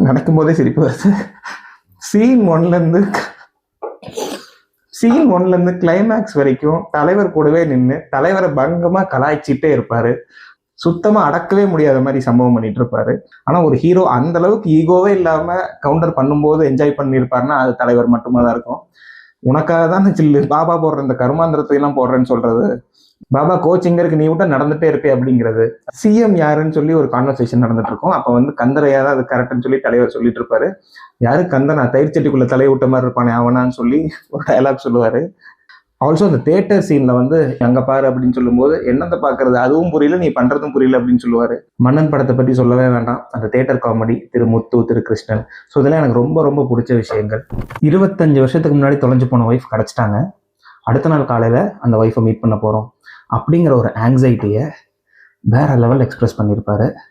நடக்கும் போதே சிரிப்பு வருது. சீன் ஒன்ல இருந்து கிளைமேக்ஸ் வரைக்கும் தலைவர் கூடவே நின்று தலைவரை பங்கமா கலாய்ச்சிட்டே இருப்பாரு. சுத்தமா அடக்கவே முடியாத மாதிரி சம்பவம் பண்ணிட்டு இருப்பாரு. ஆனா ஒரு ஹீரோ அந்த அளவுக்கு ஈகோவே இல்லாம கவுண்டர் பண்ணும்போது என்ஜாய் பண்ணியிருப்பாருன்னா அது தலைவர் மட்டுமா தான் இருக்கும். உனக்காக தான் சில்லு பாபா போடுற இந்த கருமாந்திரத்தை எல்லாம் போடுறேன்னு சொல்றது, பாபா கோச்சிங்க இருக்கு நீ விட்டா நடந்துட்டே இருப்பே அப்படிங்கிறது. சிஎம் யாருன்னு சொல்லி ஒரு கான்வர்சேஷன் நடந்துட்டு இருக்கும். அப்ப வந்து கந்தரையா தான் அது கரெக்ட்னு சொல்லி தலைவர் சொல்லிட்டு இருப்பாரு. யாரு கந்தனா, தயிர் சட்டிக்குள்ள தலையை விட்ட மாதிரி இருப்பானே அவனான்னு சொல்லி ஒரு டயலாக் சொல்லுவாரு. ஆல்சோ அந்த தியேட்டர் சீன்ல வந்து அங்க பாரு அப்படின்னு சொல்லும்போது என்னத்தை பாக்குறது, அதுவும் புரியல நீ பண்றதும் புரியல அப்படின்னு சொல்லுவாரு. மன்னன் படத்தை பத்தி சொல்லவே வேண்டாம். அந்த தியேட்டர் காமெடி, திரு முத்து, திரு கிருஷ்ணன், ஸோ இதெல்லாம் எனக்கு ரொம்ப ரொம்ப பிடிச்ச விஷயங்கள். 25 வருஷத்துக்கு முன்னாடி தொலைஞ்சு போன ஒய்ஃப் கிடைச்சிட்டாங்க. அடுத்த நாள் காலையில அந்த ஒய்ஃபை மீட் பண்ண போறோம் அப்படிங்கிற ஒரு ஆங்ஸைட்டியை வேற லெவல் எக்ஸ்பிரஸ் பண்ணியிருப்பாரு.